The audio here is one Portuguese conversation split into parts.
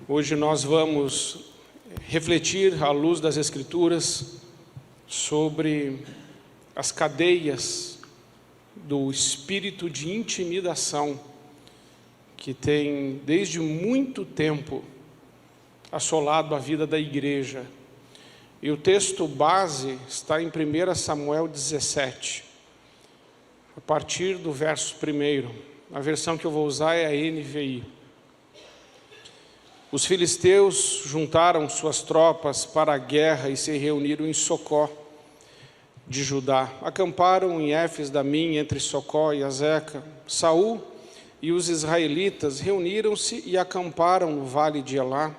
Hoje nós vamos refletir à luz das Escrituras sobre as cadeias do espírito de intimidação que tem desde muito tempo assolado a vida da igreja. E o texto base está em 1 Samuel 17, a partir do verso 1. A versão que eu vou usar é a NVI. Os filisteus juntaram suas tropas para a guerra e se reuniram em Socó de Judá. Acamparam em Éfes-Damim, entre Socó e Azeca. Saul e os israelitas reuniram-se e acamparam no vale de Elá,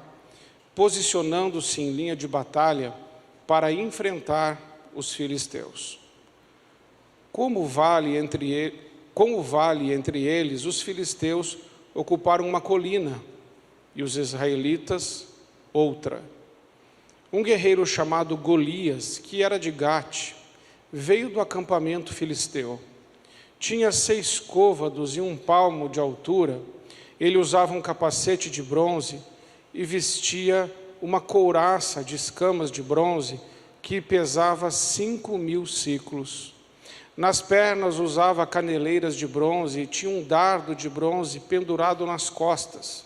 posicionando-se em linha de batalha para enfrentar os filisteus. Como o vale entre eles, os filisteus ocuparam uma colina e os israelitas outra. Um guerreiro chamado Golias, que era de Gate, veio do acampamento filisteu. Tinha 6 côvados e 1 palmo de altura. Ele usava um capacete de bronze e vestia uma couraça de escamas de bronze que pesava 5.000 siclos. Nas pernas usava caneleiras de bronze e tinha um dardo de bronze pendurado nas costas.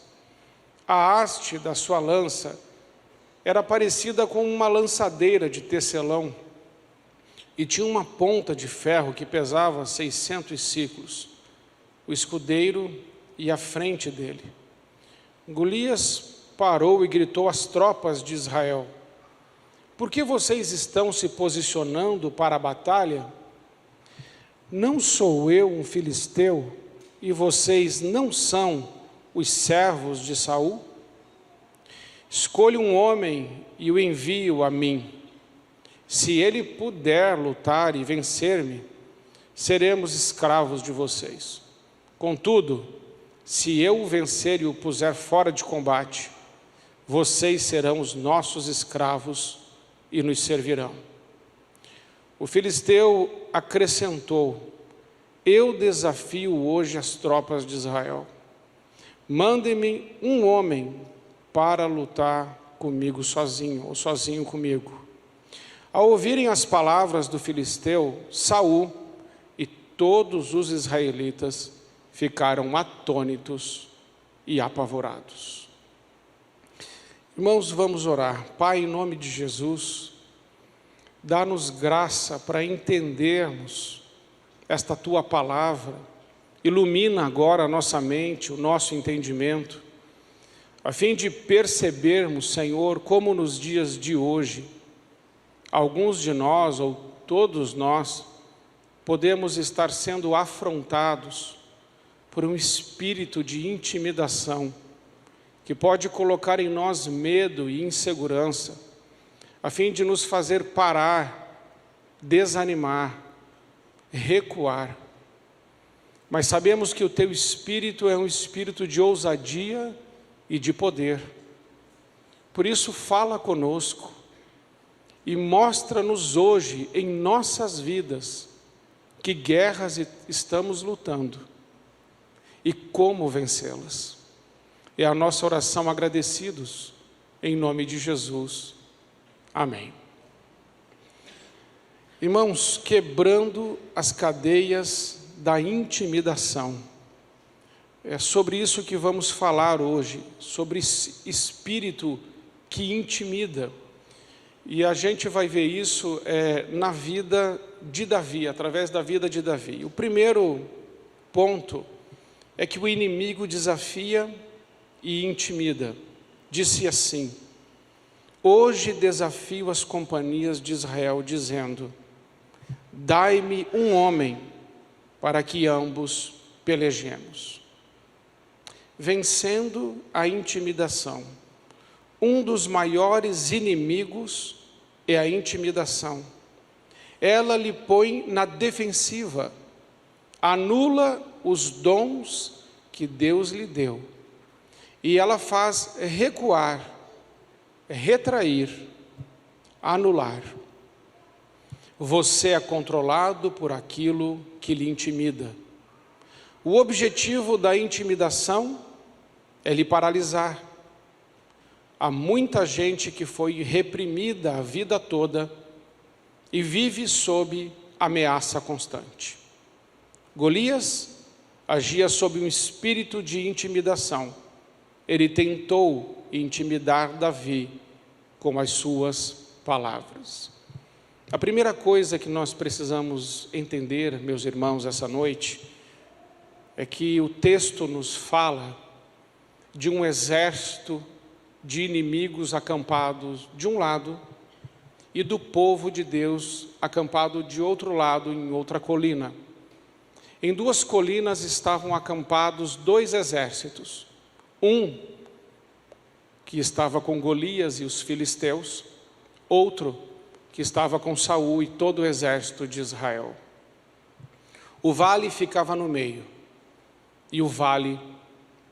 A haste da sua lança era parecida com uma lançadeira de tecelão e tinha uma ponta de ferro que pesava 600 siclos. O escudeiro ia à frente dele. Golias parou e gritou às tropas de Israel: por que vocês estão se posicionando para a batalha? Não sou eu um filisteu e vocês não são os servos de Saul? Escolha um homem e o envio a mim. Se ele puder lutar e vencer-me, seremos escravos de vocês. Contudo, se eu o vencer e o puser fora de combate, vocês serão os nossos escravos e nos servirão. O filisteu acrescentou: eu desafio hoje as tropas de Israel. Mandem-me um homem para lutar comigo sozinho, ou sozinho comigo. Ao ouvirem as palavras do filisteu, Saul e todos os israelitas ficaram atônitos e apavorados. Irmãos, vamos orar. Pai, em nome de Jesus, dá-nos graça para entendermos esta Tua palavra. Ilumina agora a nossa mente, o nosso entendimento, a fim de percebermos, Senhor, como nos dias de hoje, alguns de nós, ou todos nós, podemos estar sendo afrontados por um espírito de intimidação, que pode colocar em nós medo e insegurança, a fim de nos fazer parar, desanimar, recuar. Mas sabemos que o Teu Espírito é um espírito de ousadia e de poder. Por isso, fala conosco e mostra-nos hoje, em nossas vidas, que guerras estamos lutando e como vencê-las. É a nossa oração agradecidos, em nome de Jesus. Amém. Irmãos, quebrando as cadeias da intimidação. É sobre isso que vamos falar hoje, sobre esse espírito que intimida. E a gente vai ver isso na vida de Davi, através da vida de Davi. O primeiro ponto é que o inimigo desafia e intimida. Disse assim: hoje desafio as companhias de Israel, dizendo: dai-me um homem para que ambos pelejemos. Vencendo a intimidação. Um dos maiores inimigos é a intimidação. Ela lhe põe na defensiva, anula os dons que Deus lhe deu, e ela faz recuar, retrair, anular. Você é controlado por aquilo que lhe intimida. O objetivo da intimidação é lhe paralisar, há muita gente que foi reprimida a vida toda e vive sob ameaça constante. Golias agia sob um espírito de intimidação. Ele tentou intimidar Davi com as suas palavras. A primeira coisa que nós precisamos entender, meus irmãos, essa noite, é que o texto nos fala de um exército de inimigos acampados de um lado e do povo de Deus acampado de outro lado, em outra colina. Em duas colinas estavam acampados dois exércitos. Um que estava com Golias e os filisteus, outro que estava com Saul e todo o exército de Israel. O vale ficava no meio, e o vale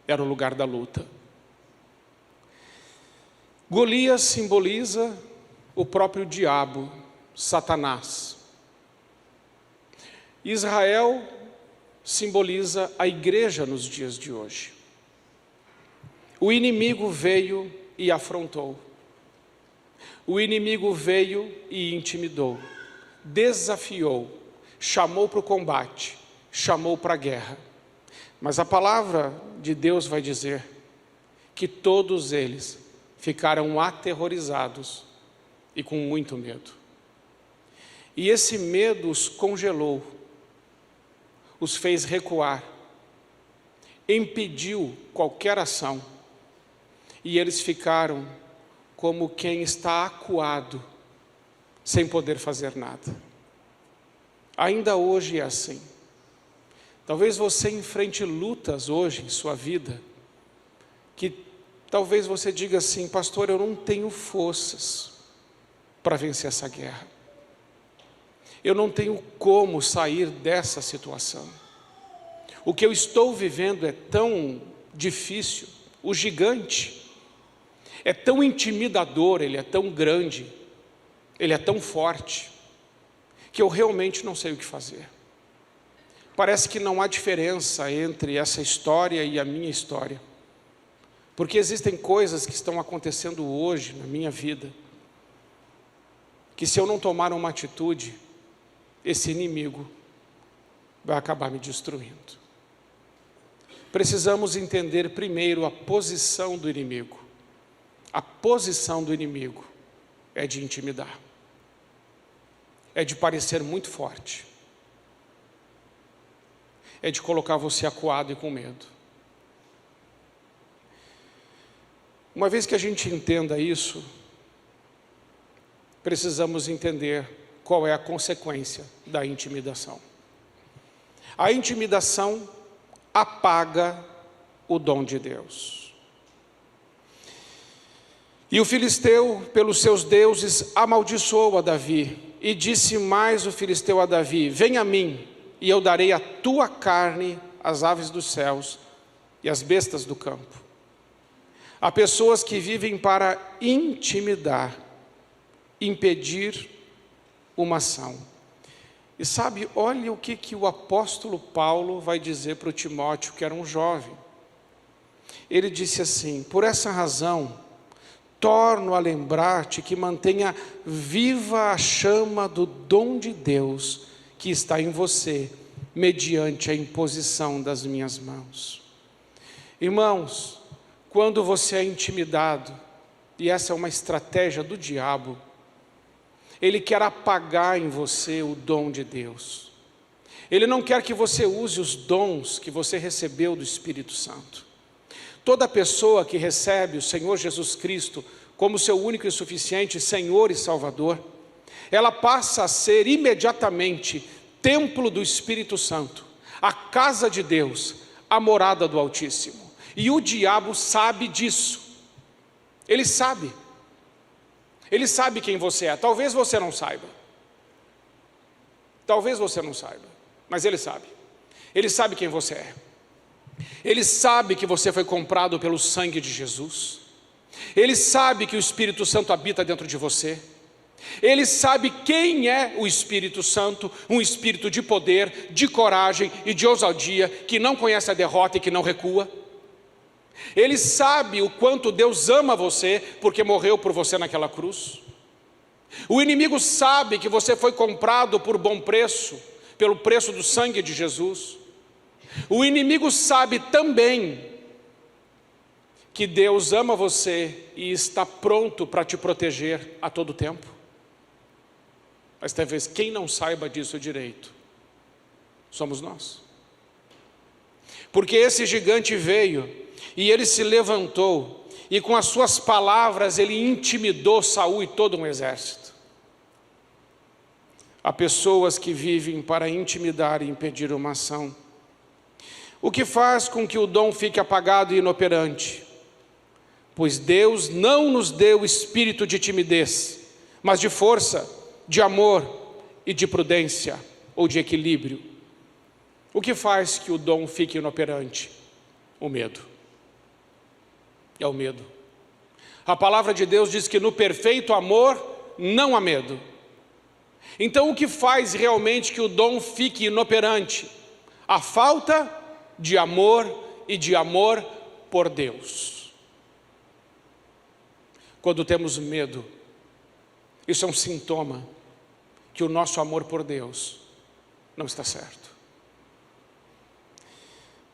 era o lugar da luta. Golias simboliza o próprio diabo, Satanás. Israel simboliza a igreja nos dias de hoje. O inimigo veio e afrontou. O inimigo veio e intimidou, desafiou, chamou para o combate, chamou para a guerra. Mas a palavra de Deus vai dizer que todos eles ficaram aterrorizados e com muito medo. E esse medo os congelou, os fez recuar, impediu qualquer ação. E eles ficaram como quem está acuado, sem poder fazer nada. Ainda hoje é assim. Talvez você enfrente lutas hoje em sua vida, que talvez você diga assim: pastor, eu não tenho forças para vencer essa guerra. Eu não tenho como sair dessa situação. O que eu estou vivendo é tão difícil, o gigante é tão intimidador, ele é tão grande, ele é tão forte, que eu realmente não sei o que fazer. Parece que não há diferença entre essa história e a minha história, porque existem coisas que estão acontecendo hoje na minha vida, que se eu não tomar uma atitude, esse inimigo vai acabar me destruindo. Precisamos entender primeiro a posição do inimigo. A posição do inimigo é de intimidar, é de parecer muito forte, é de colocar você acuado e com medo. Uma vez que a gente entenda isso, precisamos entender qual é a consequência da intimidação. A intimidação apaga o dom de Deus. E o filisteu, pelos seus deuses, amaldiçoou a Davi. E disse mais o filisteu a Davi: vem a mim, e eu darei a tua carne às aves dos céus e às bestas do campo. Há pessoas que vivem para intimidar, impedir uma ação. E sabe, olha o que o apóstolo Paulo vai dizer para o Timóteo, que era um jovem. Ele disse assim: por essa razão, torno a lembrar-te que mantenha viva a chama do dom de Deus que está em você, mediante a imposição das minhas mãos. Irmãos, quando você é intimidado, e essa é uma estratégia do diabo, ele quer apagar em você o dom de Deus. Ele não quer que você use os dons que você recebeu do Espírito Santo. Toda pessoa que recebe o Senhor Jesus Cristo como seu único e suficiente Senhor e Salvador, ela passa a ser imediatamente templo do Espírito Santo, a casa de Deus, a morada do Altíssimo. E o diabo sabe disso. Ele sabe. Ele sabe quem você é. Talvez você não saiba. Talvez você não saiba, mas ele sabe. Ele sabe quem você é. Ele sabe que você foi comprado pelo sangue de Jesus. Ele sabe que o Espírito Santo habita dentro de você. Ele sabe quem é o Espírito Santo, um espírito de poder, de coragem e de ousadia, que não conhece a derrota e que não recua. Ele sabe o quanto Deus ama você, porque morreu por você naquela cruz. O inimigo sabe que você foi comprado por bom preço, pelo preço do sangue de Jesus. O inimigo sabe também que Deus ama você e está pronto para te proteger a todo tempo. Mas talvez quem não saiba disso direito, somos nós. Porque esse gigante veio e ele se levantou e com as suas palavras ele intimidou Saul e todo um exército. Há pessoas que vivem para intimidar e impedir uma ação. O que faz com que o dom fique apagado e inoperante? Pois Deus não nos deu espírito de timidez, mas de força, de amor e de prudência, ou de equilíbrio. O que faz que o dom fique inoperante? O medo. É o medo. A palavra de Deus diz que no perfeito amor não há medo. Então o que faz realmente que o dom fique inoperante? A falta de amor e de amor por Deus. Quando temos medo, isso é um sintoma que o nosso amor por Deus não está certo.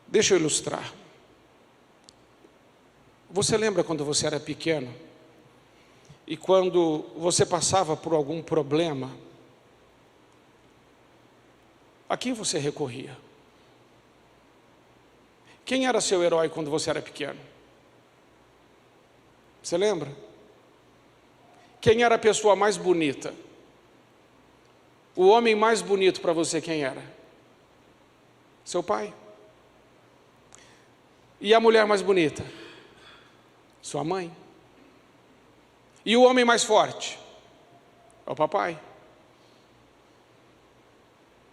Deixa eu ilustrar. Você lembra quando você era pequeno e quando você passava por algum problema, a quem você recorria? Quem era seu herói quando você era pequeno? Você lembra? Quem era a pessoa mais bonita? O homem mais bonito para você quem era? Seu pai. E a mulher mais bonita? Sua mãe. E o homem mais forte? É o papai.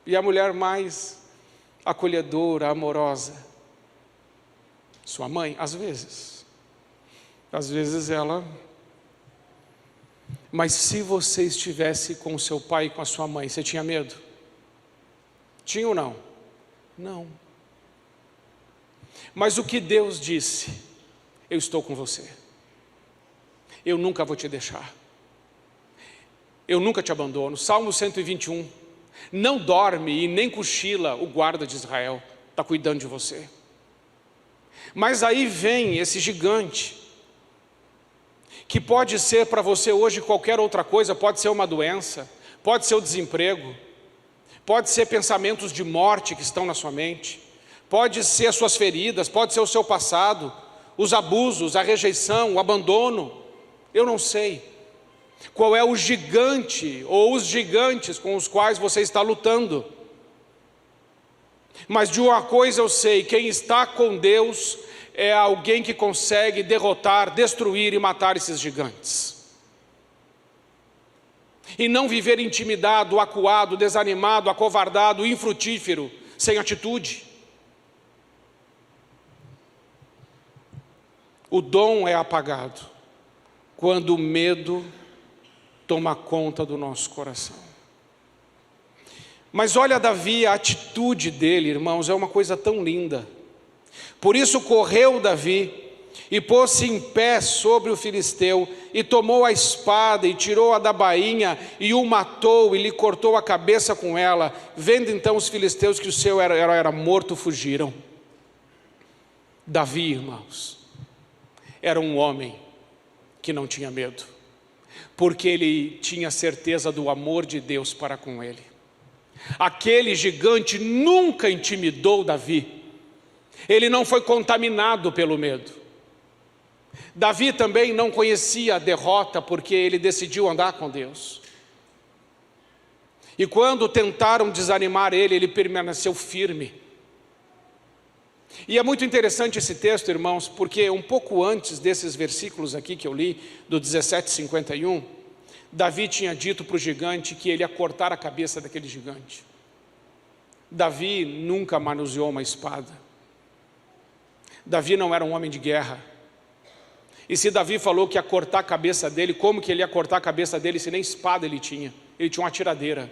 E a mulher mais acolhedora, amorosa? Sua mãe, às vezes. Às vezes ela... Mas se você estivesse com o seu pai e com a sua mãe, você tinha medo? Tinha ou não? Não. Mas o que Deus disse? Eu estou com você. Eu nunca vou te deixar. Eu nunca te abandono. Salmo 121. Não dorme e nem cochila o guarda de Israel. Está cuidando de você. Mas aí vem esse gigante, que pode ser para você hoje qualquer outra coisa, pode ser uma doença, pode ser o desemprego, pode ser pensamentos de morte que estão na sua mente, pode ser as suas feridas, pode ser o seu passado, os abusos, a rejeição, o abandono, eu não sei qual é o gigante ou os gigantes com os quais você está lutando, mas de uma coisa eu sei, quem está com Deus é alguém que consegue derrotar, destruir e matar esses gigantes. E não viver intimidado, acuado, desanimado, acovardado, infrutífero, sem atitude. O dom é apagado quando o medo toma conta do nosso coração. Mas olha Davi, a atitude dele, irmãos, é uma coisa tão linda. Por isso correu Davi e pôs-se em pé sobre o filisteu e tomou a espada e tirou-a da bainha e o matou e lhe cortou a cabeça com ela. Vendo então os filisteus que o seu herói era morto, fugiram. Davi, irmãos, era um homem que não tinha medo, porque ele tinha certeza do amor de Deus para com ele. Aquele gigante nunca intimidou Davi. Ele não foi contaminado pelo medo. Davi também não conhecia a derrota, porque ele decidiu andar com Deus. E quando tentaram desanimar ele, ele permaneceu firme. E é muito interessante esse texto, irmãos, porque um pouco antes desses versículos aqui que eu li, do 17:51, Davi tinha dito para o gigante que ele ia cortar a cabeça daquele gigante. Davi nunca manuseou uma espada. Davi não era um homem de guerra. E se Davi falou que ia cortar a cabeça dele, como que ele ia cortar a cabeça dele se nem espada ele tinha? Ele tinha uma tiradeira.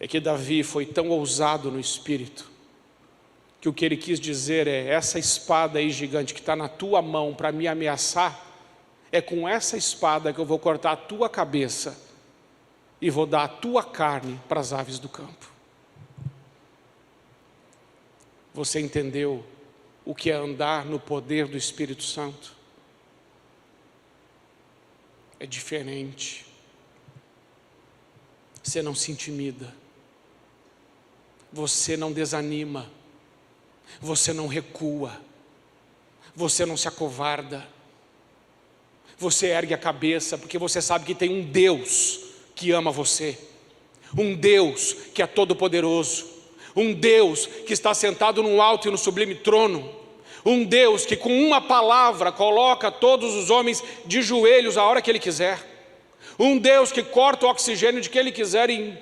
É que Davi foi tão ousado no espírito, que o que ele quis dizer é: essa espada aí gigante que está na tua mão para me ameaçar, é com essa espada que eu vou cortar a tua cabeça e vou dar a tua carne para as aves do campo. Você entendeu o que é andar no poder do Espírito Santo? É diferente. Você não se intimida, você não desanima, você não recua, você não se acovarda, você ergue a cabeça, porque você sabe que tem um Deus que ama você, um Deus que é todo-poderoso, um Deus que está sentado no alto e no sublime trono, um Deus que com uma palavra coloca todos os homens de joelhos a hora que Ele quiser, um Deus que corta o oxigênio de que Ele quiser e em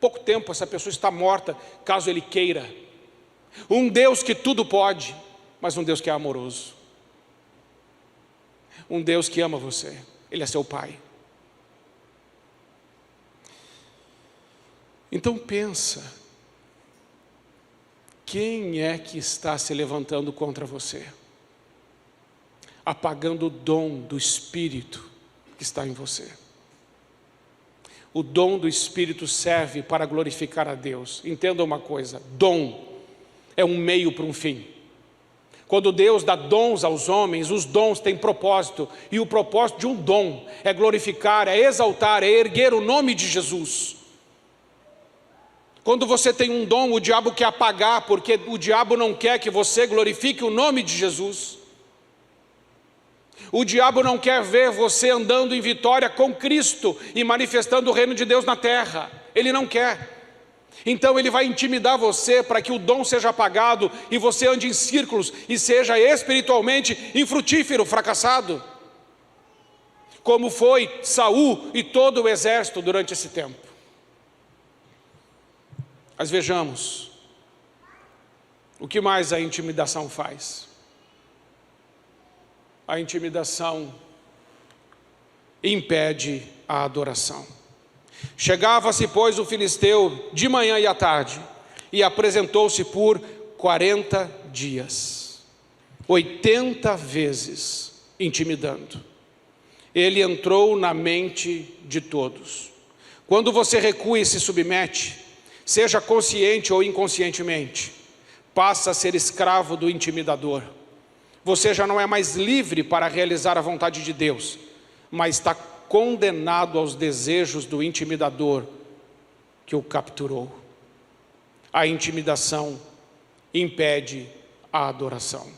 pouco tempo essa pessoa está morta, caso Ele queira. Um Deus que tudo pode, mas um Deus que é amoroso. Um Deus que ama você, Ele é seu Pai. Então pensa, quem é que está se levantando contra você? Apagando o dom do Espírito que está em você. O dom do Espírito serve para glorificar a Deus. Entenda uma coisa, dom é um meio para um fim. Quando Deus dá dons aos homens, os dons têm propósito. E o propósito de um dom é glorificar, é exaltar, é erguer o nome de Jesus. Quando você tem um dom, o diabo quer apagar, porque o diabo não quer que você glorifique o nome de Jesus. O diabo não quer ver você andando em vitória com Cristo e manifestando o reino de Deus na terra. Ele não quer. Então ele vai intimidar você para que o dom seja apagado e você ande em círculos e seja espiritualmente infrutífero, fracassado. Como foi Saul e todo o exército durante esse tempo. Mas vejamos, o que mais a intimidação faz? A intimidação impede a adoração. Chegava-se, pois, o filisteu de manhã e à tarde, e apresentou-se por 40 dias, 80 vezes, intimidando. Ele entrou na mente de todos. Quando você recua e se submete, seja consciente ou inconscientemente, passa a ser escravo do intimidador. Você já não é mais livre para realizar a vontade de Deus, mas está condenado aos desejos do intimidador que o capturou. A intimidação impede a adoração.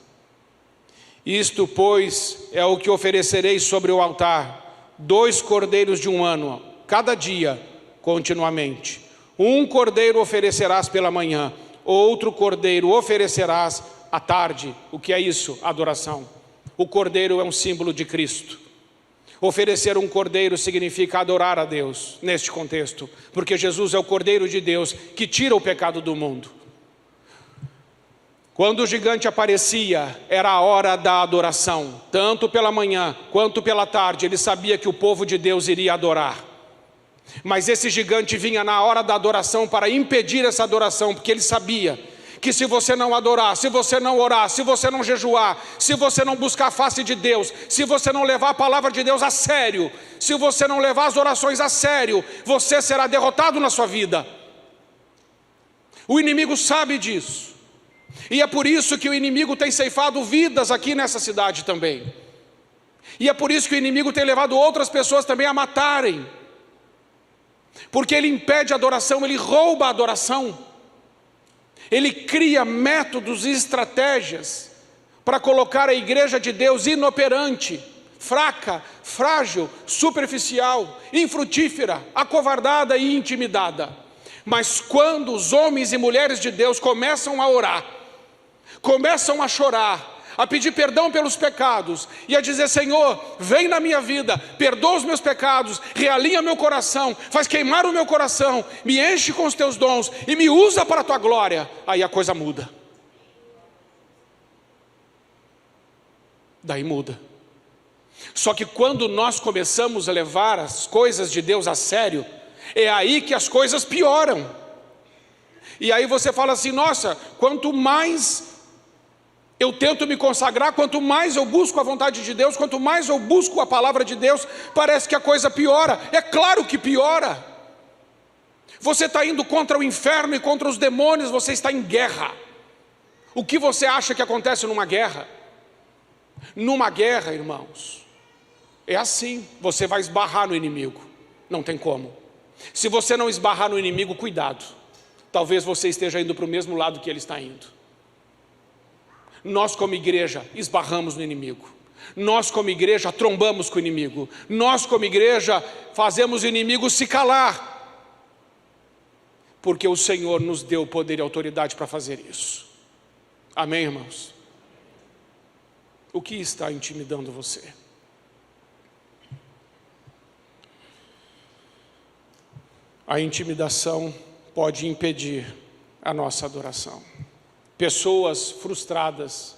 Isto, pois, é o que oferecereis sobre o altar: 2 cordeiros de 1 ano, cada dia, continuamente. 1 cordeiro oferecerás pela manhã, outro cordeiro oferecerás à tarde. O que é isso? Adoração. O cordeiro é um símbolo de Cristo. Oferecer um cordeiro significa adorar a Deus, neste contexto, porque Jesus é o Cordeiro de Deus que tira o pecado do mundo. Quando o gigante aparecia, era a hora da adoração, tanto pela manhã quanto pela tarde. Ele sabia que o povo de Deus iria adorar. Mas esse gigante vinha na hora da adoração para impedir essa adoração, porque ele sabia que se você não adorar, se você não orar, se você não jejuar, se você não buscar a face de Deus, se você não levar a palavra de Deus a sério, se você não levar as orações a sério, você será derrotado na sua vida. O inimigo sabe disso. E é por isso que o inimigo tem ceifado vidas aqui nessa cidade também. E é por isso que o inimigo tem levado outras pessoas também a matarem. Porque ele impede a adoração, ele rouba a adoração. Ele cria métodos e estratégias para colocar a igreja de Deus inoperante, fraca, frágil, superficial, infrutífera, acovardada e intimidada. Mas quando os homens e mulheres de Deus começam a orar, começam a chorar, a pedir perdão pelos pecados e a dizer: Senhor, vem na minha vida, perdoa os meus pecados, realinha meu coração, faz queimar o meu coração, me enche com os teus dons e me usa para a tua glória, aí a coisa muda. Daí muda. Só que quando nós começamos a levar as coisas de Deus a sério, é aí que as coisas pioram. E aí você fala assim: nossa, quanto mais eu tento me consagrar, quanto mais eu busco a vontade de Deus, quanto mais eu busco a palavra de Deus, parece que a coisa piora. É claro que piora. Você está indo contra o inferno e contra os demônios, você está em guerra. O que você acha que acontece numa guerra? Numa guerra, irmãos, é assim: você vai esbarrar no inimigo, não tem como. Se você não esbarrar no inimigo, cuidado, talvez você esteja indo para o mesmo lado que ele está indo. Nós como igreja esbarramos no inimigo, nós como igreja trombamos com o inimigo, nós como igreja fazemos o inimigo se calar, porque o Senhor nos deu poder e autoridade para fazer isso. Amém, irmãos? O que está intimidando você? A intimidação pode impedir a nossa adoração. Pessoas frustradas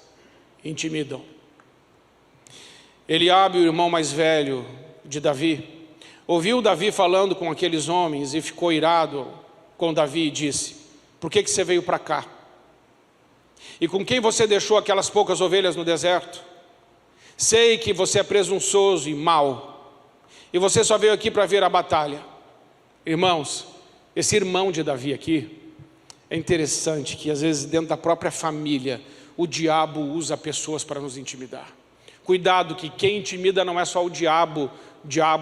intimidam. Eliabe, o irmão mais velho de Davi, ouviu Davi falando com aqueles homens e ficou irado com Davi e disse: por que você veio para cá? E com quem você deixou aquelas poucas ovelhas no deserto? Sei que você é presunçoso e mau, e você só veio aqui para ver a batalha. Irmãos, esse irmão de Davi aqui, é interessante que às vezes dentro da própria família o diabo usa pessoas para nos intimidar. Cuidado, que quem intimida não é só o diabo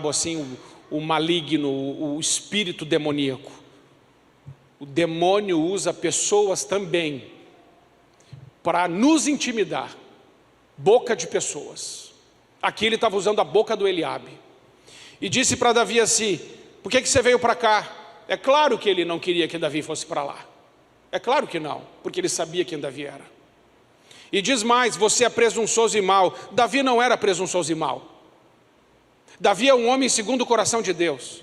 assim, o maligno, o espírito demoníaco. O demônio usa pessoas também para nos intimidar. Boca de pessoas. Aqui ele estava usando a boca do Eliabe. E disse para Davi assim: por que você veio para cá? É claro que ele não queria que Davi fosse para lá. É claro que não, porque ele sabia quem Davi era. E diz mais: você é presunçoso e mau. Davi não era presunçoso e mau. Davi é um homem segundo o coração de Deus.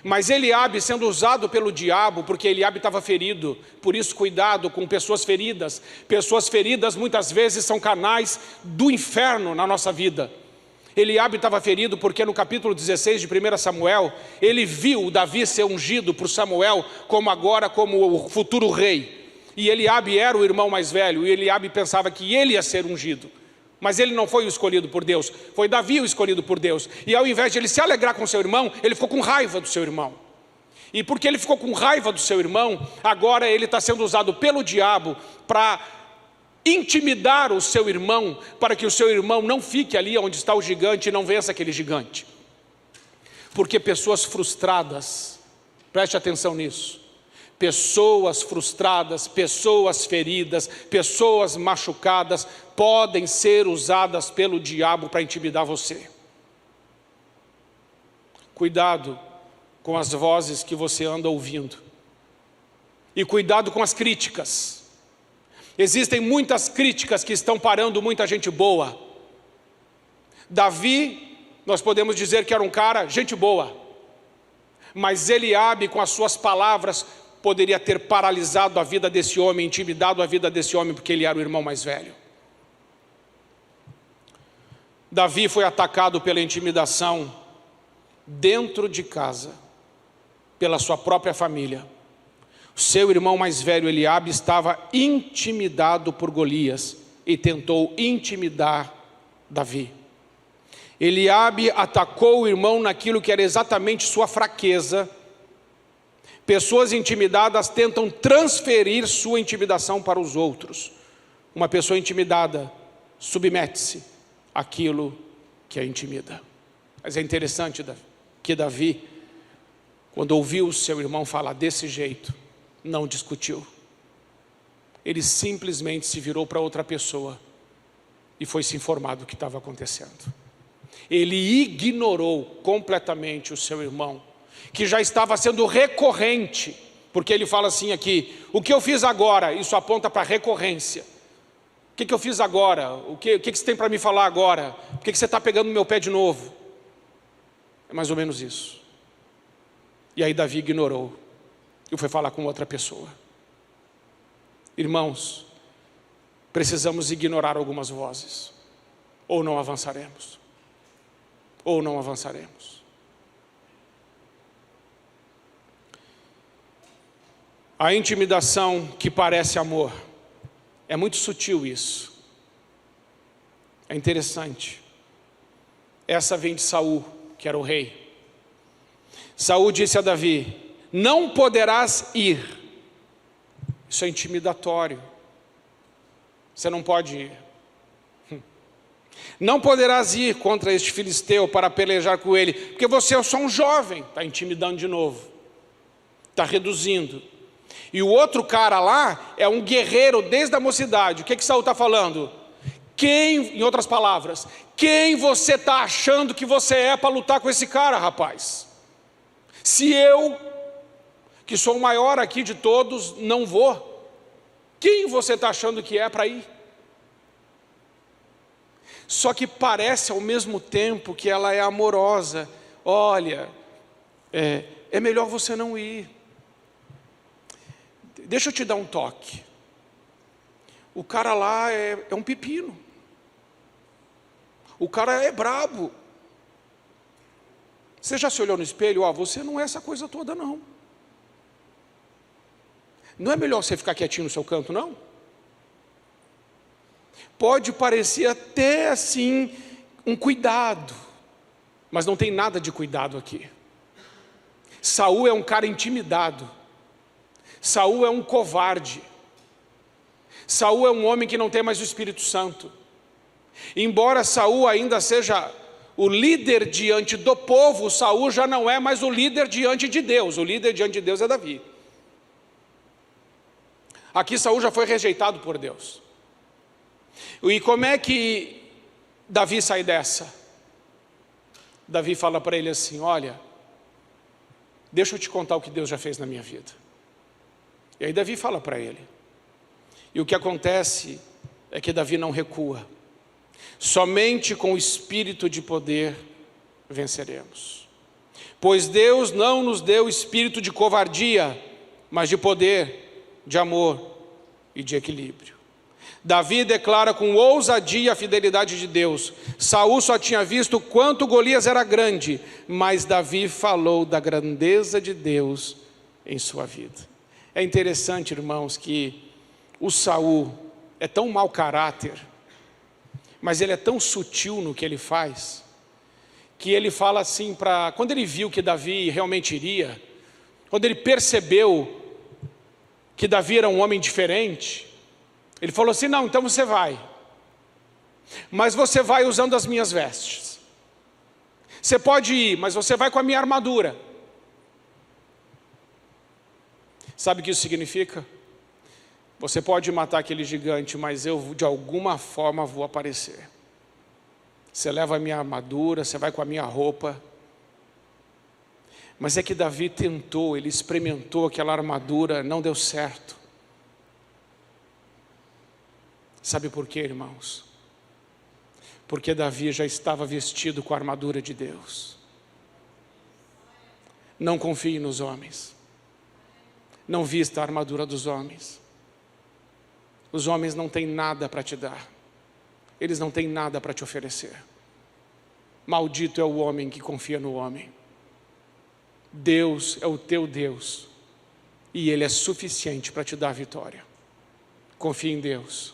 Mas Eliabe sendo usado pelo diabo, porque Eliabe estava ferido. Por isso cuidado com pessoas feridas. Pessoas feridas muitas vezes são canais do inferno na nossa vida. Eliabe estava ferido porque no capítulo 16 de 1 Samuel, ele viu Davi ser ungido por Samuel como o futuro rei. E Eliabe era o irmão mais velho, e Eliabe pensava que ele ia ser ungido. Mas ele não foi o escolhido por Deus, foi Davi o escolhido por Deus. E ao invés de ele se alegrar com seu irmão, ele ficou com raiva do seu irmão. E porque ele ficou com raiva do seu irmão, agora ele está sendo usado pelo diabo para intimidar o seu irmão, para que o seu irmão não fique ali onde está o gigante e não vença aquele gigante. Porque pessoas frustradas, preste atenção nisso, pessoas frustradas, pessoas feridas, pessoas machucadas, podem ser usadas pelo diabo para intimidar você. Cuidado com as vozes que você anda ouvindo, e cuidado com as críticas. Existem muitas críticas que estão parando muita gente boa. Davi, nós podemos dizer que era um cara, gente boa. Mas Eliabe, com as suas palavras, poderia ter paralisado a vida desse homem, intimidado a vida desse homem, porque ele era o irmão mais velho. Davi foi atacado pela intimidação dentro de casa, pela sua própria família. Seu irmão mais velho Eliabe estava intimidado por Golias e tentou intimidar Davi. Eliabe atacou o irmão naquilo que era exatamente sua fraqueza. Pessoas intimidadas tentam transferir sua intimidação para os outros. Uma pessoa intimidada submete-se àquilo que a intimida. Mas é interessante que Davi, quando ouviu o seu irmão falar desse jeito, não discutiu. Ele simplesmente se virou para outra pessoa e foi se informar do que estava acontecendo. Ele ignorou completamente o seu irmão, que já estava sendo recorrente, porque ele fala assim aqui: o que eu fiz agora? Isso aponta para recorrência. O que eu fiz agora? O que você tem para me falar agora? Por que você está pegando no meu pé de novo? É mais ou menos isso. E aí Davi ignorou e foi falar com outra pessoa. Irmãos, precisamos ignorar algumas vozes, ou não avançaremos. Ou não avançaremos. A intimidação que parece amor. É muito sutil isso. É interessante. Essa vem de Saul, que era o rei. Saul disse a Davi: não poderás ir. Isso é intimidatório. Você não pode ir. Não poderás ir contra este filisteu para pelejar com ele, porque você é só um jovem. Está intimidando de novo. Está reduzindo. E o outro cara lá é um guerreiro desde a mocidade. O que Saul está falando? Quem, em outras palavras, quem você está achando que você é para lutar com esse cara, rapaz? Se eu, que sou o maior aqui de todos, não vou, quem você está achando que é para ir? Só que parece ao mesmo tempo que ela é amorosa. Olha, é melhor você não ir. Deixa eu te dar um toque. O cara lá é um pepino. O cara é brabo. Você já se olhou no espelho? Você não é essa coisa toda, não. Não é melhor você ficar quietinho no seu canto, não? Pode parecer até assim um cuidado, mas não tem nada de cuidado aqui. Saul é um cara intimidado. Saul é um covarde. Saul é um homem que não tem mais o Espírito Santo. Embora Saul ainda seja o líder diante do povo, Saul já não é mais o líder diante de Deus. O líder diante de Deus é Davi. Aqui Saul já foi rejeitado por Deus. E como é que Davi sai dessa? Davi fala para ele assim: olha, deixa eu te contar o que Deus já fez na minha vida. E aí Davi fala para ele. E o que acontece é que Davi não recua. Somente com o espírito de poder venceremos. Pois Deus não nos deu espírito de covardia, mas de poder, de amor e de equilíbrio. Davi declara com ousadia a fidelidade de Deus. Saul só tinha visto quanto Golias era grande, mas Davi falou da grandeza de Deus em sua vida. É interessante, irmãos, que o Saul é tão mau caráter, mas ele é tão sutil no que ele faz, que ele fala assim quando ele viu que Davi realmente iria, quando ele percebeu que Davi era um homem diferente, ele falou assim: não, então você vai, mas você vai usando as minhas vestes. Você pode ir, mas você vai com a minha armadura. Sabe o que isso significa? Você pode matar aquele gigante, mas eu de alguma forma vou aparecer. Você leva a minha armadura, você vai com a minha roupa. Mas é que Davi tentou, ele experimentou aquela armadura, não deu certo. Sabe por quê, irmãos? Porque Davi já estava vestido com a armadura de Deus. Não confie nos homens. Não vista a armadura dos homens. Os homens não têm nada para te dar. Eles não têm nada para te oferecer. Maldito é o homem que confia no homem. Deus é o teu Deus. E Ele é suficiente para te dar a vitória. Confie em Deus.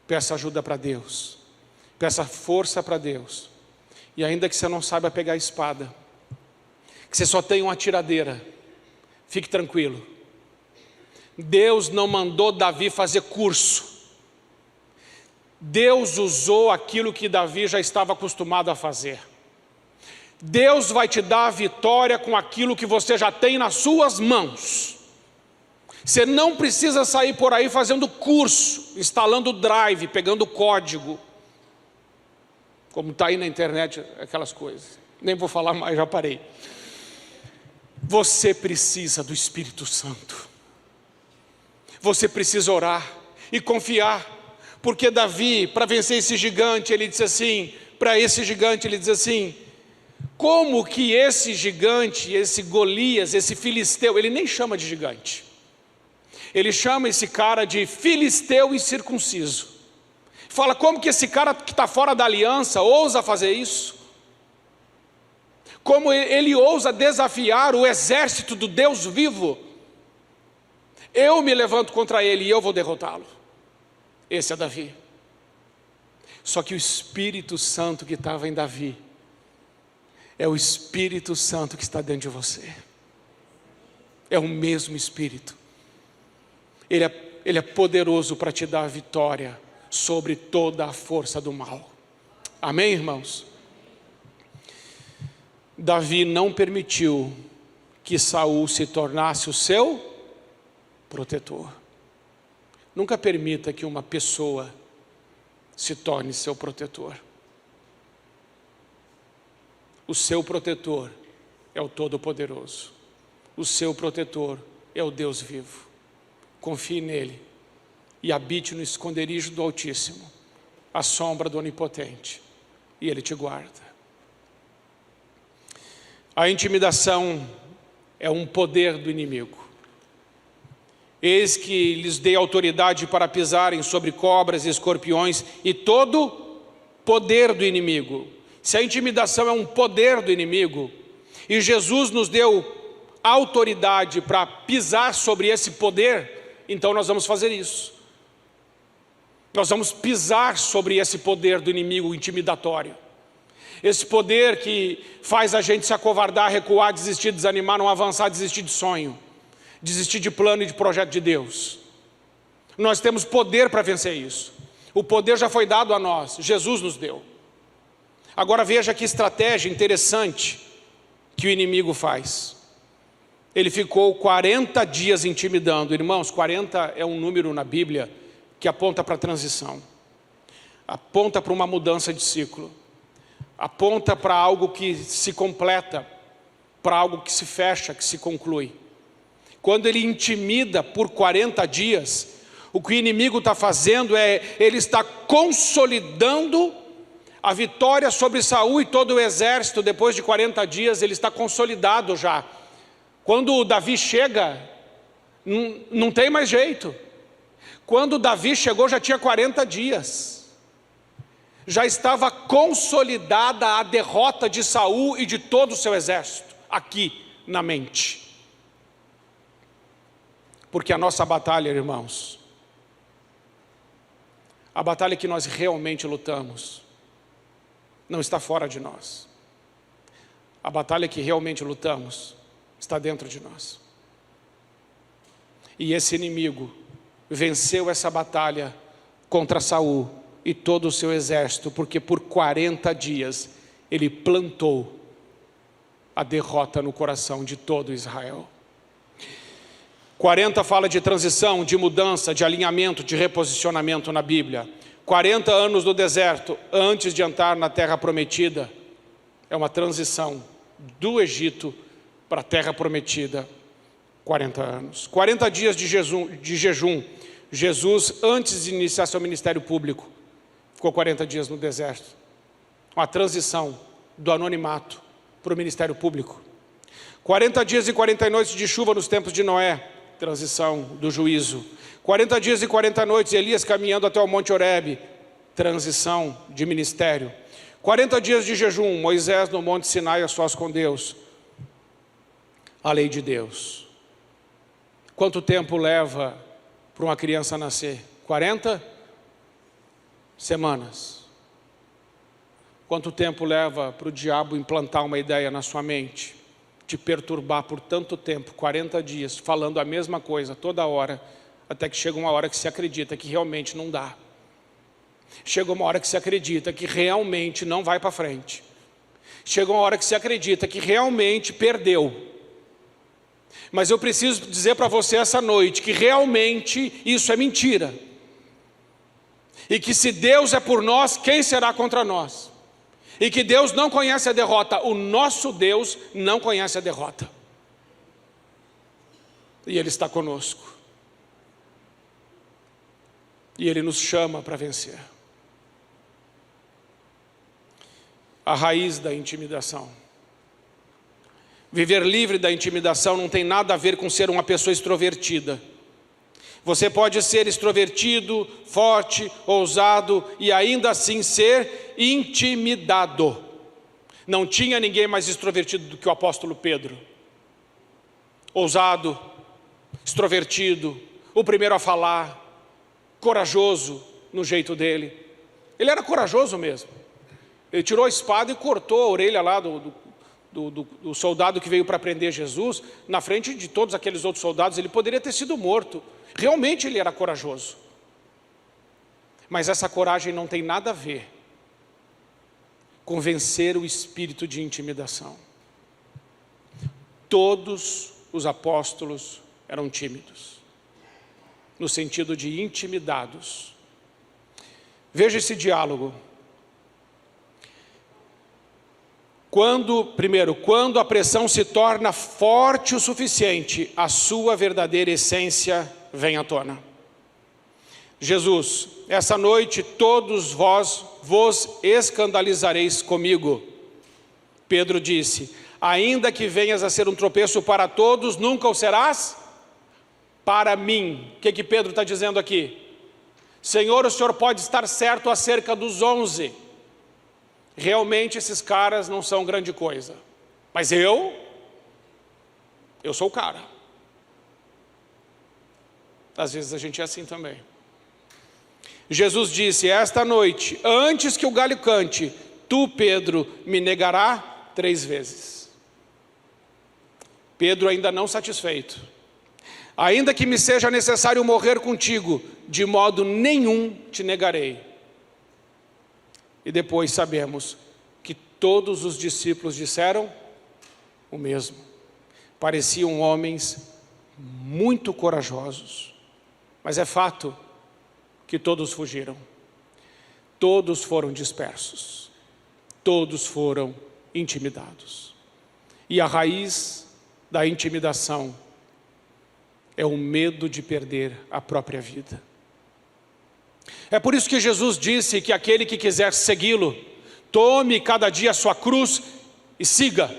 Peça ajuda para Deus. Peça força para Deus. E ainda que você não saiba pegar a espada, que você só tem uma tiradeira, fique tranquilo. Deus não mandou Davi fazer curso. Deus usou aquilo que Davi já estava acostumado a fazer. Deus vai te dar a vitória com aquilo que você já tem nas suas mãos. Você não precisa sair por aí fazendo curso, instalando drive, pegando código, como está aí na internet, aquelas coisas. Nem vou falar mais, já parei. Você precisa do Espírito Santo. Você precisa orar e confiar, porque Davi, para vencer esse gigante, ele disse assim, como que esse gigante, esse Golias, esse filisteu, ele nem chama de gigante, ele chama esse cara de filisteu incircunciso. Fala, como que esse cara que está fora da aliança ousa fazer isso? Como ele ousa desafiar o exército do Deus vivo? Eu me levanto contra ele e eu vou derrotá-lo. Esse é Davi. Só que o Espírito Santo que estava em Davi é o Espírito Santo que está dentro de você. É o mesmo Espírito. Ele é poderoso para te dar a vitória sobre toda a força do mal. Amém, irmãos? Davi não permitiu que Saul se tornasse o seu protetor. Nunca permita que uma pessoa se torne seu protetor. O seu protetor é o Todo-Poderoso. O seu protetor é o Deus vivo. Confie nele e habite no esconderijo do Altíssimo, à sombra do Onipotente, e ele te guarda. A intimidação é um poder do inimigo. Eis que lhes dei autoridade para pisarem sobre cobras e escorpiões e todo poder do inimigo. Se a intimidação é um poder do inimigo, e Jesus nos deu autoridade para pisar sobre esse poder, então nós vamos fazer isso. Nós vamos pisar sobre esse poder do inimigo intimidatório. Esse poder que faz a gente se acovardar, recuar, desistir, desanimar, não avançar, desistir de sonho, desistir de plano e de projeto de Deus. Nós temos poder para vencer isso. O poder já foi dado a nós, Jesus nos deu. Agora veja que estratégia interessante que o inimigo faz. Ele ficou 40 dias intimidando. Irmãos, 40 é um número na Bíblia que aponta para a transição. Aponta para uma mudança de ciclo. Aponta para algo que se completa, para algo que se fecha, que se conclui. Quando ele intimida por 40 dias, o que o inimigo está fazendo ele está consolidando a vitória sobre Saul e todo o exército. Depois de 40 dias, ele está consolidado já. Quando Davi chega, não tem mais jeito. Quando Davi chegou, já tinha 40 dias. Já estava consolidada a derrota de Saul e de todo o seu exército, aqui na mente. Porque a nossa batalha, irmãos, a batalha que nós realmente lutamos, não está fora de nós. A batalha que realmente lutamos está dentro de nós. E esse inimigo venceu essa batalha contra Saul e todo o seu exército, porque por 40 dias ele plantou a derrota no coração de todo Israel. 40 fala de transição, de mudança, de alinhamento, de reposicionamento na Bíblia. 40 anos no deserto, antes de entrar na terra prometida, é uma transição do Egito para a terra prometida. 40 anos. 40 dias de jejum. Jesus, antes de iniciar seu ministério público, ficou 40 dias no deserto. Uma transição do anonimato para o ministério público. 40 dias e 40 noites de chuva nos tempos de Noé, transição do juízo. 40 dias e 40 noites, Elias caminhando até o Monte Horebe, transição de ministério. 40 dias de jejum, Moisés no Monte Sinai a sós com Deus. A lei de Deus. Quanto tempo leva para uma criança nascer? 40 semanas. Quanto tempo leva para o diabo implantar uma ideia na sua mente? Te perturbar por tanto tempo, 40 dias, falando a mesma coisa toda hora, até que chega uma hora que se acredita que realmente não dá. Chega uma hora que se acredita que realmente não vai para frente. Chega uma hora que se acredita que realmente perdeu. Mas eu preciso dizer para você essa noite que realmente isso é mentira. E que se Deus é por nós, quem será contra nós? E que Deus não conhece a derrota. O nosso Deus não conhece a derrota. E Ele está conosco. E Ele nos chama para vencer. A raiz da intimidação. Viver livre da intimidação não tem nada a ver com ser uma pessoa extrovertida. Você pode ser extrovertido, forte, ousado e ainda assim ser intimidado. Não tinha ninguém mais extrovertido do que o apóstolo Pedro. Ousado, extrovertido, o primeiro a falar, corajoso no jeito dele. Ele era corajoso mesmo. Ele tirou a espada e cortou a orelha lá do soldado que veio para prender Jesus. Na frente de todos aqueles outros soldados, ele poderia ter sido morto. Realmente ele era corajoso. Mas essa coragem não tem nada a ver com vencer o espírito de intimidação. Todos os apóstolos eram tímidos, no sentido de intimidados. Veja esse diálogo. Quando a pressão se torna forte o suficiente, a sua verdadeira essência vem à tona. Jesus: essa noite todos vós vos escandalizareis comigo. Pedro disse: ainda que venhas a ser um tropeço para todos, nunca o serás para mim. O que Pedro está dizendo aqui? Senhor, o Senhor pode estar certo acerca dos 11. Realmente esses caras não são grande coisa. Mas eu sou o cara. Às vezes a gente é assim também. Jesus disse: esta noite, antes que o galho cante, tu, Pedro, me negará 3 vezes. Pedro ainda não satisfeito: ainda que me seja necessário morrer contigo, de modo nenhum te negarei. E depois sabemos que todos os discípulos disseram o mesmo. Pareciam homens muito corajosos, mas é fato que todos fugiram. Todos foram dispersos. Todos foram intimidados. E a raiz da intimidação é o medo de perder a própria vida. É por isso que Jesus disse que aquele que quiser segui-lo, tome cada dia a sua cruz e siga.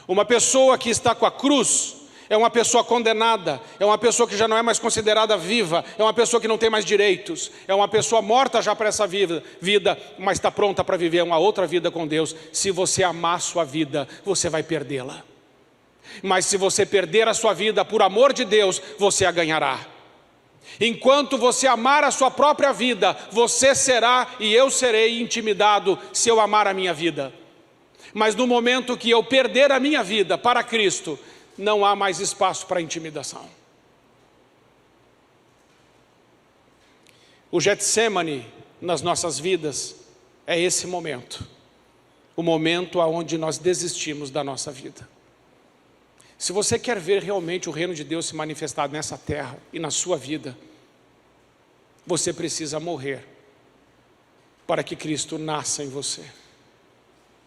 Uma pessoa que está com a cruz é uma pessoa condenada, é uma pessoa que já não é mais considerada viva, é uma pessoa que não tem mais direitos, é uma pessoa morta já para essa vida, mas está pronta para viver uma outra vida com Deus. Se você amar a sua vida, você vai perdê-la. Mas se você perder a sua vida por amor de Deus, você a ganhará. Enquanto você amar a sua própria vida, você será e eu serei intimidado se eu amar a minha vida. Mas no momento que eu perder a minha vida para Cristo, não há mais espaço para intimidação. O Getsemane nas nossas vidas é esse momento. O momento onde nós desistimos da nossa vida. Se você quer ver realmente o reino de Deus se manifestar nessa terra e na sua vida, você precisa morrer para que Cristo nasça em você,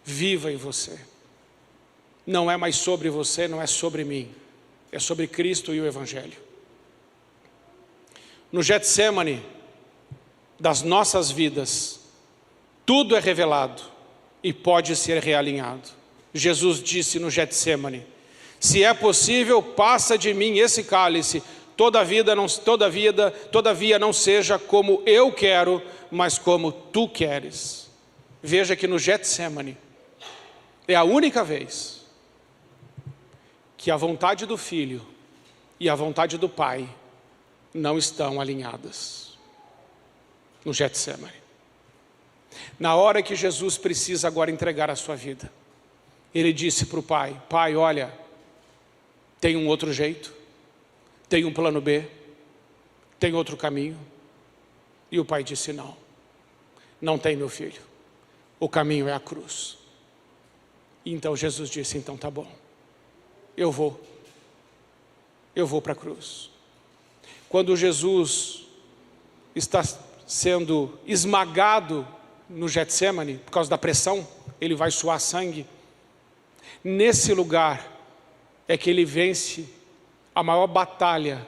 viva em você. Não é mais sobre você, não é sobre mim, é sobre Cristo e o Evangelho. No Getsemane das nossas vidas, tudo é revelado e pode ser realinhado. Jesus disse no Getsemane: se é possível, passa de mim esse cálice, todavia não seja como eu quero, mas como tu queres. Veja que no Getsemane é a única vez que a vontade do Filho e a vontade do Pai não estão alinhadas. No Getsemane. Na hora que Jesus precisa agora entregar a sua vida, ele disse para o Pai: Pai, olha, tem um outro jeito, tem um plano B, tem outro caminho. E o Pai disse: não, não tem, meu filho, o caminho é a cruz. E então Jesus disse: então tá bom, eu vou para a cruz. Quando Jesus está sendo esmagado no Getsemane, por causa da pressão, ele vai suar sangue. Nesse lugar é que ele vence a maior batalha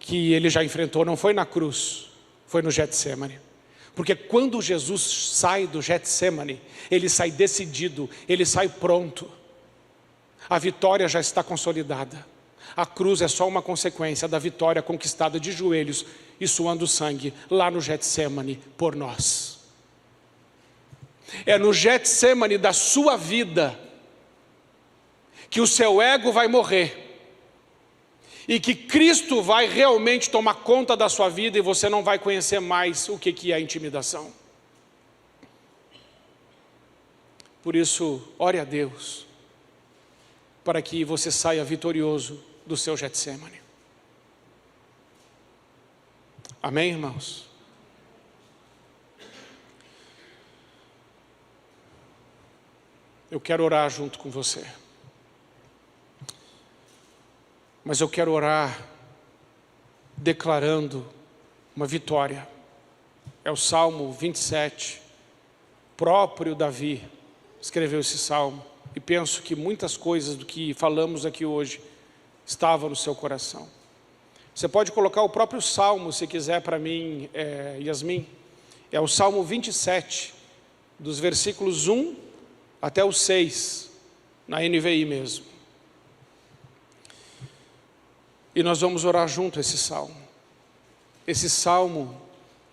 que ele já enfrentou. Não foi na cruz, foi no Getsemane. Porque quando Jesus sai do Getsemane, ele sai decidido, ele sai pronto. A vitória já está consolidada. A cruz é só uma consequência da vitória conquistada de joelhos e suando sangue lá no Getsemane por nós. É no Getsemane da sua vida que o seu ego vai morrer e que Cristo vai realmente tomar conta da sua vida e você não vai conhecer mais o que é a intimidação. Por isso, ore a Deus, para que você saia vitorioso do seu Getsemane. Amém, irmãos? Eu quero orar junto com você. Mas eu quero orar declarando uma vitória. É o Salmo 27. Próprio Davi escreveu esse salmo. E penso que muitas coisas do que falamos aqui hoje estavam no seu coração. Você pode colocar o próprio salmo, se quiser, para mim, Yasmin. É o Salmo 27, dos versículos 1 até o 6, na NVI mesmo. E nós vamos orar junto esse salmo. Esse salmo,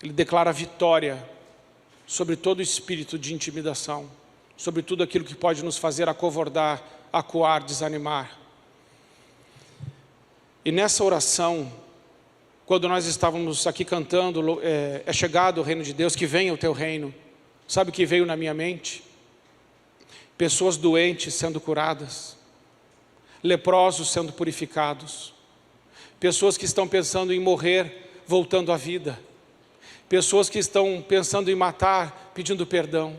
ele declara vitória sobre todo espírito de intimidação, sobre tudo aquilo que pode nos fazer acovardar, acuar, desanimar. E nessa oração, quando nós estávamos aqui cantando, é chegado o reino de Deus, que venha o teu reino. Sabe o que veio na minha mente? Pessoas doentes sendo curadas, leprosos sendo purificados, pessoas que estão pensando em morrer, voltando à vida, pessoas que estão pensando em matar, pedindo perdão,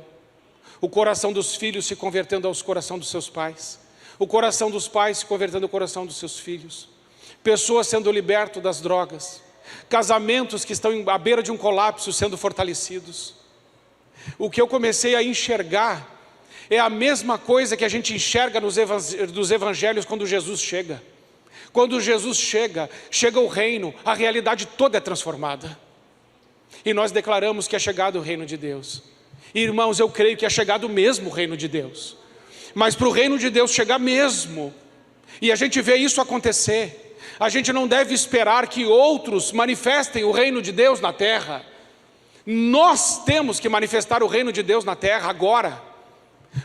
o coração dos filhos se convertendo ao coração dos seus pais, o coração dos pais se convertendo ao coração dos seus filhos, pessoas sendo libertas das drogas, casamentos que estão à beira de um colapso sendo fortalecidos. O que eu comecei a enxergar é a mesma coisa que a gente enxerga nos evangelhos quando Jesus chega. Quando Jesus chega o reino, a realidade toda é transformada. E nós declaramos que é chegado o reino de Deus. E, irmãos, eu creio que é chegado mesmo o reino de Deus. Mas para o reino de Deus chegar mesmo, e a gente vê isso acontecer, a gente não deve esperar que outros manifestem o reino de Deus na terra. Nós temos que manifestar o reino de Deus na terra agora.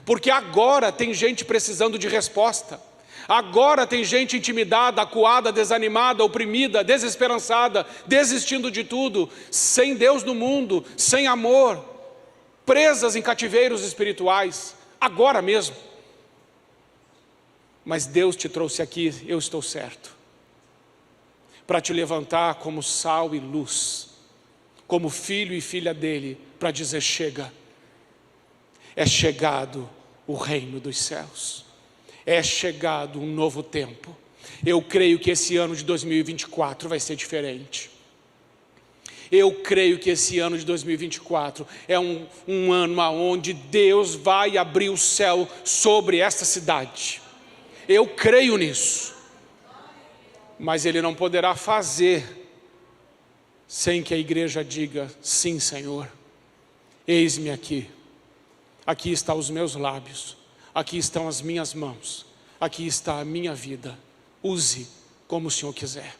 Porque agora tem gente precisando de resposta. Agora tem gente intimidada, acuada, desanimada, oprimida, desesperançada, desistindo de tudo, sem Deus no mundo, sem amor, presas em cativeiros espirituais, agora mesmo. Mas Deus te trouxe aqui, eu estou certo, para te levantar como sal e luz, como filho e filha dele, para dizer: chega. É chegado o reino dos céus. É chegado um novo tempo. Eu creio que esse ano de 2024 vai ser diferente. Eu creio que esse ano de 2024 é um ano onde Deus vai abrir o céu sobre essa cidade. Eu creio nisso. Mas Ele não poderá fazer sem que a igreja diga: sim, Senhor, eis-me aqui. Aqui estão os meus lábios, aqui estão as minhas mãos, aqui está a minha vida. Use como o Senhor quiser.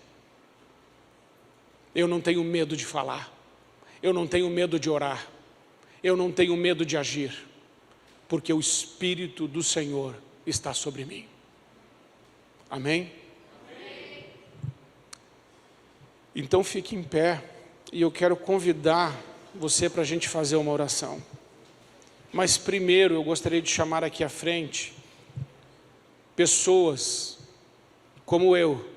Eu não tenho medo de falar, eu não tenho medo de orar, eu não tenho medo de agir, porque o Espírito do Senhor está sobre mim. Amém? Amém. Então fique em pé, e eu quero convidar você para a gente fazer uma oração. Mas primeiro eu gostaria de chamar aqui à frente pessoas como eu,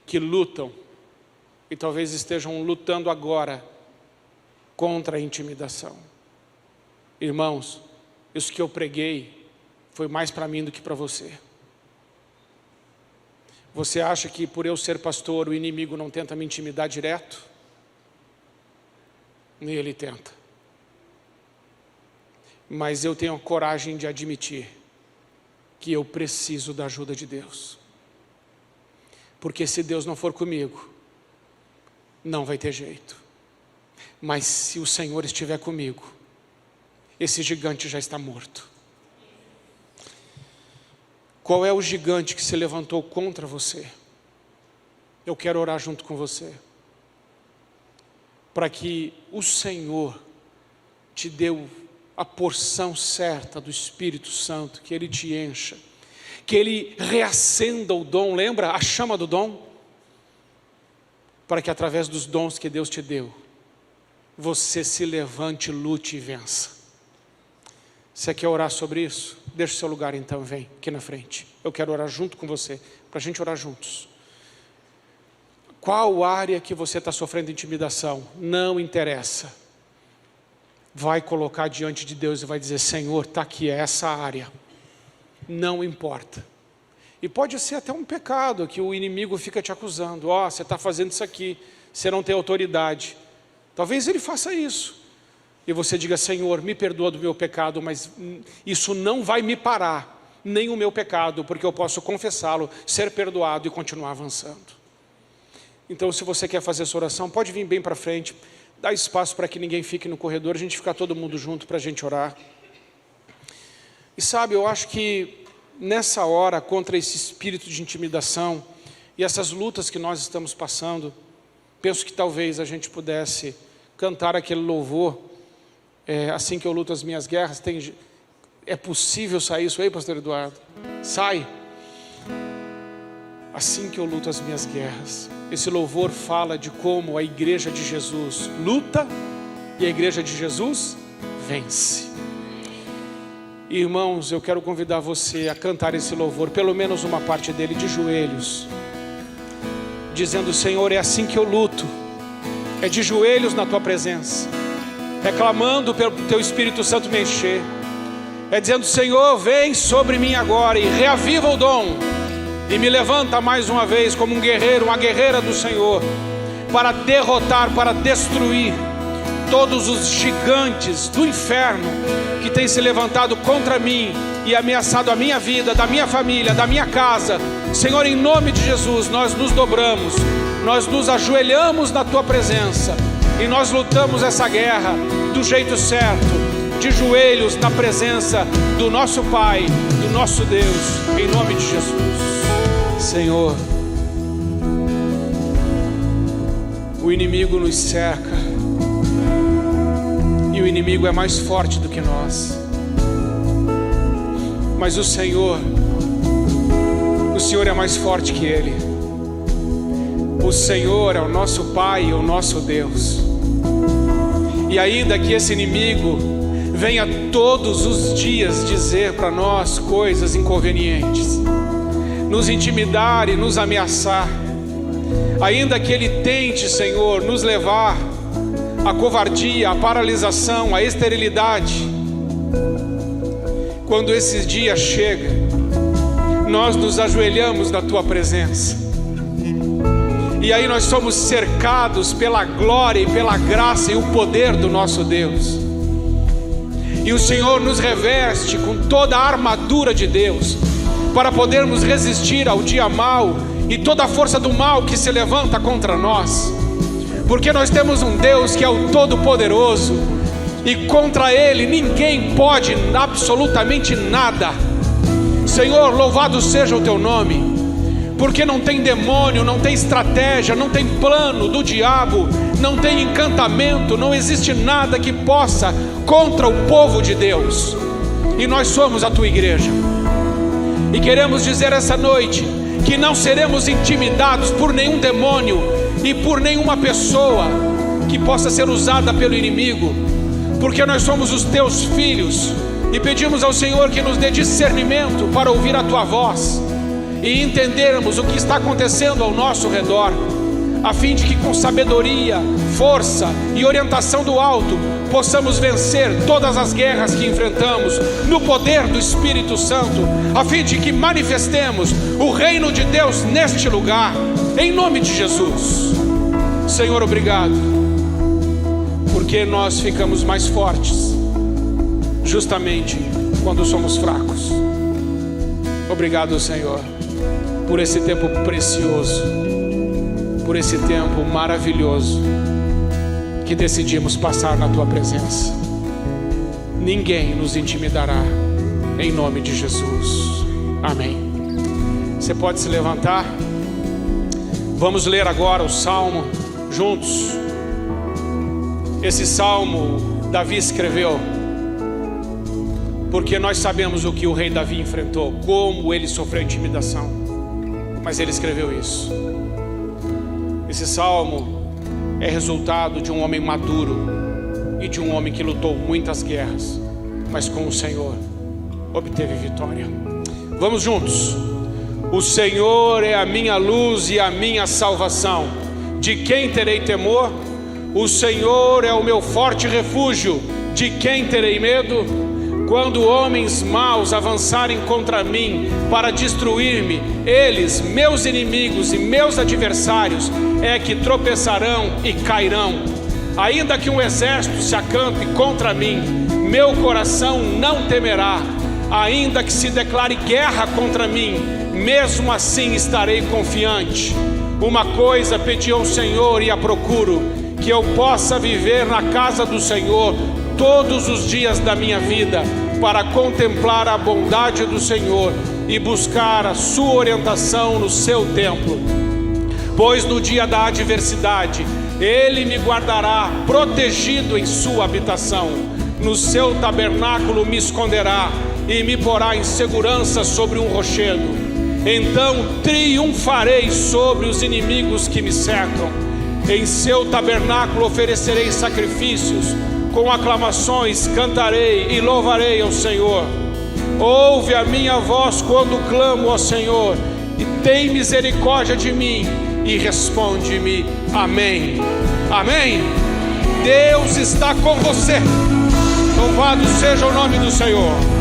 que lutam e talvez estejam lutando agora contra a intimidação. Irmãos, isso que eu preguei foi mais para mim do que para você. Você acha que por eu ser pastor o inimigo não tenta me intimidar direto? Nem ele tenta. Mas eu tenho a coragem de admitir que eu preciso da ajuda de Deus. Porque se Deus não for comigo, não vai ter jeito. Mas se o Senhor estiver comigo, esse gigante já está morto. Qual é o gigante que se levantou contra você? Eu quero orar junto com você, para que o Senhor te dê a porção certa do Espírito Santo, que Ele te encha, que Ele reacenda o dom, lembra? A chama do dom. Para que através dos dons que Deus te deu, você se levante, lute e vença. Você quer orar sobre isso? Deixa o seu lugar então, vem aqui na frente. Eu quero orar junto com você, para a gente orar juntos. Qual área que você está sofrendo intimidação? Não interessa. Vai colocar diante de Deus e vai dizer: Senhor, está aqui, é essa área. Não importa. E pode ser até um pecado que o inimigo fica te acusando. Ó, você está fazendo isso aqui, você não tem autoridade. Talvez ele faça isso. E você diga: Senhor, me perdoa do meu pecado, mas isso não vai me parar, nem o meu pecado, porque eu posso confessá-lo, ser perdoado e continuar avançando. Então, se você quer fazer essa oração, pode vir bem para frente. Dá espaço para que ninguém fique no corredor, a gente fica todo mundo junto para a gente orar. E sabe, eu acho que nessa hora, contra esse espírito de intimidação e essas lutas que nós estamos passando, penso que talvez a gente pudesse cantar aquele louvor, assim que eu luto as minhas guerras. É possível sair isso aí, pastor Eduardo? Sai! Assim que eu luto as minhas guerras. Esse louvor fala de como a igreja de Jesus luta e a igreja de Jesus vence. Irmãos, eu quero convidar você a cantar esse louvor, pelo menos uma parte dele, de joelhos, dizendo: Senhor, é assim que eu luto, é de joelhos na tua presença, reclamando pelo teu Espírito Santo me encher, é dizendo: Senhor, vem sobre mim agora e reaviva o dom, e me levanta mais uma vez como um guerreiro, uma guerreira do Senhor, para derrotar, para destruir todos os gigantes do inferno que têm se levantado contra mim e ameaçado a minha vida, da minha família, da minha casa. Senhor, em nome de Jesus, nós nos dobramos, nós nos ajoelhamos na tua presença e nós lutamos essa guerra do jeito certo, de joelhos na presença do nosso Pai, do nosso Deus, em nome de Jesus. Senhor, o inimigo nos cerca, e o inimigo é mais forte do que nós, mas o Senhor é mais forte que ele. O Senhor é o nosso Pai e o nosso Deus. E ainda que esse inimigo venha todos os dias dizer para nós coisas inconvenientes, nos intimidar e nos ameaçar, ainda que ele tente, Senhor, nos levar à covardia, à paralisação, à esterilidade, quando esse dia chega, nós nos ajoelhamos na tua presença, e aí nós somos cercados pela glória e pela graça e o poder do nosso Deus, e o Senhor nos reveste com toda a armadura de Deus, para podermos resistir ao dia mau e toda a força do mal que se levanta contra nós, porque nós temos um Deus que é o Todo-Poderoso, e contra Ele ninguém pode absolutamente nada. Senhor, louvado seja o teu nome, porque não tem demônio, não tem estratégia, não tem plano do diabo, não tem encantamento, não existe nada que possa contra o povo de Deus, e nós somos a tua igreja, e queremos dizer essa noite que não seremos intimidados por nenhum demônio e por nenhuma pessoa que possa ser usada pelo inimigo, porque nós somos os teus filhos, e pedimos ao Senhor que nos dê discernimento para ouvir a tua voz e entendermos o que está acontecendo ao nosso redor, a fim de que com sabedoria, força e orientação do alto possamos vencer todas as guerras que enfrentamos no poder do Espírito Santo, a fim de que manifestemos o reino de Deus neste lugar, em nome de Jesus. Senhor, obrigado, porque nós ficamos mais fortes justamente quando somos fracos. Obrigado, Senhor, por esse tempo precioso, por esse tempo maravilhoso que decidimos passar na tua presença. Ninguém nos intimidará, em nome de Jesus. Amém. Você pode se levantar. Vamos ler agora o salmo juntos. Esse salmo Davi escreveu porque nós sabemos o que o rei Davi enfrentou, como ele sofreu intimidação, mas ele escreveu isso. Esse salmo é resultado de um homem maduro e de um homem que lutou muitas guerras, mas com o Senhor obteve vitória. Vamos juntos. O Senhor é a minha luz e a minha salvação. De quem terei temor? O Senhor é o meu forte refúgio. De quem terei medo? Quando homens maus avançarem contra mim para destruir-me, eles, meus inimigos e meus adversários, é que tropeçarão e cairão. Ainda que um exército se acampe contra mim, meu coração não temerá. Ainda que se declare guerra contra mim, mesmo assim estarei confiante. Uma coisa pedi ao Senhor e a procuro, que eu possa viver na casa do Senhor todos os dias da minha vida, para contemplar a bondade do Senhor e buscar a sua orientação no seu templo. Pois no dia da adversidade, Ele me guardará protegido em sua habitação. No seu tabernáculo me esconderá e me porá em segurança sobre um rochedo. Então triunfarei sobre os inimigos que me cercam. Em seu tabernáculo oferecerei sacrifícios, com aclamações cantarei e louvarei ao Senhor. Ouve a minha voz quando clamo ao Senhor, e tem misericórdia de mim, e responde-me. Amém. Amém. Deus está com você. Louvado seja o nome do Senhor.